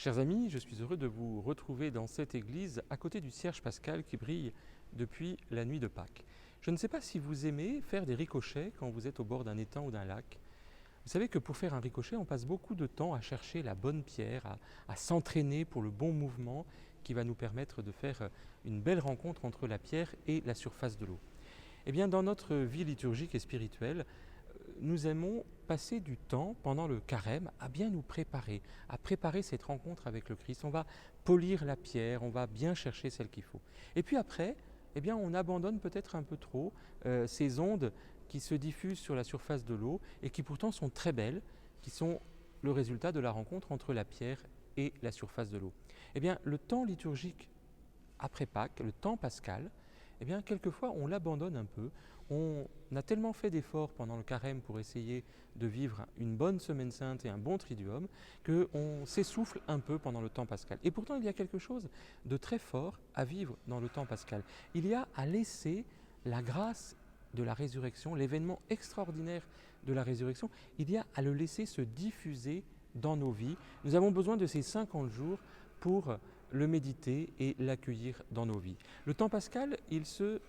Chers amis, je suis heureux de vous retrouver dans cette église à côté du cierge pascal qui brille depuis la nuit de Pâques. Je ne sais pas si vous aimez faire des ricochets quand vous êtes au bord d'un étang ou d'un lac. Vous savez que pour faire un ricochet, on passe beaucoup de temps à chercher la bonne pierre, à s'entraîner pour le bon mouvement qui va nous permettre de faire une belle rencontre entre la pierre et la surface de l'eau. Eh bien, dans notre vie liturgique et spirituelle, nous aimons passer du temps pendant le carême à bien nous préparer, à préparer cette rencontre avec le Christ. On va polir la pierre, on va bien chercher celle qu'il faut. Et puis après, eh bien, on abandonne peut-être un peu trop ces ondes qui se diffusent sur la surface de l'eau et qui pourtant sont très belles, qui sont le résultat de la rencontre entre la pierre et la surface de l'eau. Eh bien, le temps liturgique après Pâques, le temps pascal, eh bien, quelquefois, on l'abandonne un peu. On a tellement fait d'efforts pendant le carême pour essayer de vivre une bonne semaine sainte et un bon triduum qu'on s'essouffle un peu pendant le temps pascal. Et pourtant, il y a quelque chose de très fort à vivre dans le temps pascal. Il y a à laisser la grâce de la résurrection, l'événement extraordinaire de la résurrection, il y a à le laisser se diffuser dans nos vies. Nous avons besoin de ces 50 jours pour le méditer et l'accueillir dans nos vies. Le temps pascal, il se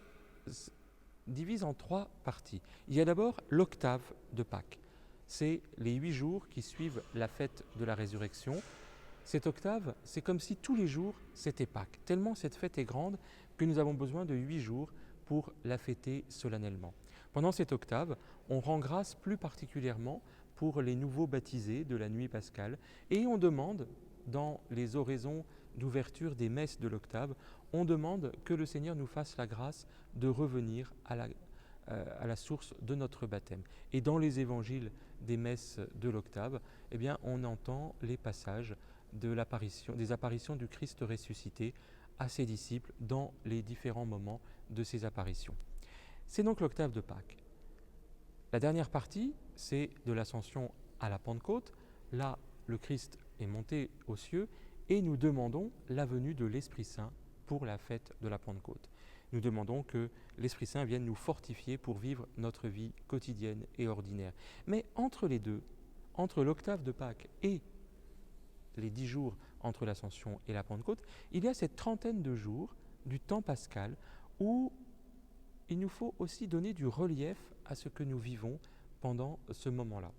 divise en 3 parties. Il y a d'abord l'octave de Pâques. C'est les 8 jours qui suivent la fête de la résurrection. Cette octave, c'est comme si tous les jours, c'était Pâques. Tellement cette fête est grande que nous avons besoin de 8 jours pour la fêter solennellement. Pendant cette octave, on rend grâce plus particulièrement pour les nouveaux baptisés de la nuit pascale et on demande, dans les oraisons d'ouverture des messes de l'octave, on demande que le Seigneur nous fasse la grâce de revenir à la source de notre baptême. Et dans les évangiles des messes de l'octave, eh bien, on entend les passages des apparitions du Christ ressuscité à ses disciples dans les différents moments de ces apparitions. C'est donc l'octave de Pâques. La dernière partie, c'est de l'ascension à la Pentecôte. Là, le Christ est monté aux cieux et nous demandons la venue de l'Esprit Saint pour la fête de la Pentecôte. Nous demandons que l'Esprit Saint vienne nous fortifier pour vivre notre vie quotidienne et ordinaire. Mais entre les deux, entre l'octave de Pâques et les 10 jours entre l'Ascension et la Pentecôte, il y a cette trentaine de jours du temps pascal où il nous faut aussi donner du relief à ce que nous vivons pendant ce moment-là.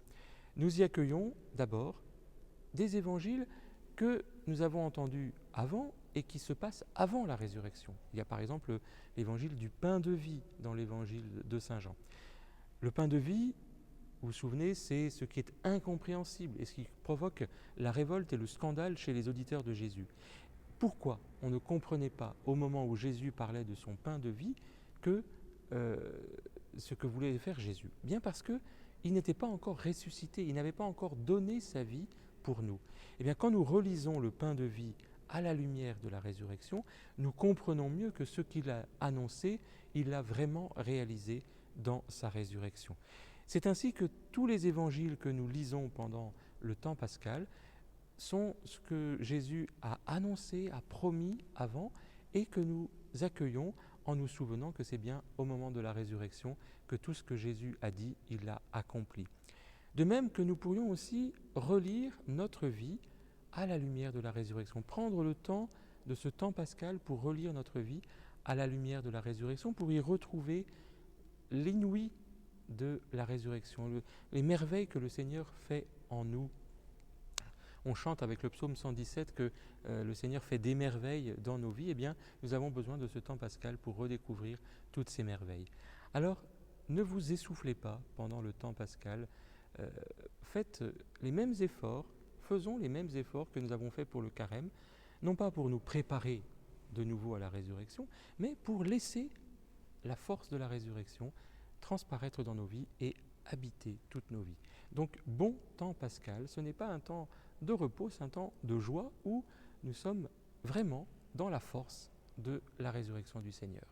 Nous y accueillons d'abord des évangiles que nous avons entendus avant et qui se passent avant la résurrection. Il y a par exemple l'évangile du pain de vie dans l'évangile de Saint Jean. Le pain de vie, vous vous souvenez, c'est ce qui est incompréhensible et ce qui provoque la révolte et le scandale chez les auditeurs de Jésus. Pourquoi on ne comprenait pas au moment où Jésus parlait de son pain de vie que ce que voulait faire Jésus? Bien parce qu'il n'était pas encore ressuscité, il n'avait pas encore donné sa vie pour nous. Et bien quand nous relisons le pain de vie à la lumière de la résurrection, nous comprenons mieux que ce qu'il a annoncé, il l'a vraiment réalisé dans sa résurrection. C'est ainsi que tous les évangiles que nous lisons pendant le temps pascal sont ce que Jésus a annoncé, a promis avant et que nous accueillons en nous souvenant que c'est bien au moment de la résurrection que tout ce que Jésus a dit, il l'a accompli. De même que nous pourrions aussi relire notre vie à la lumière de la résurrection, prendre le temps de ce temps pascal pour relire notre vie à la lumière de la résurrection, pour y retrouver l'inouï de la résurrection, les merveilles que le Seigneur fait en nous. On chante avec le psaume 117 que le Seigneur fait des merveilles dans nos vies. Eh bien, nous avons besoin de ce temps pascal pour redécouvrir toutes ces merveilles. Alors, ne vous essoufflez pas pendant le temps pascal. Faites les mêmes efforts, faisons les mêmes efforts que nous avons faits pour le carême, non pas pour nous préparer de nouveau à la résurrection, mais pour laisser la force de la résurrection transparaître dans nos vies et habiter toutes nos vies. Donc, bon temps pascal, ce n'est pas un temps de repos, c'est un temps de joie où nous sommes vraiment dans la force de la résurrection du Seigneur.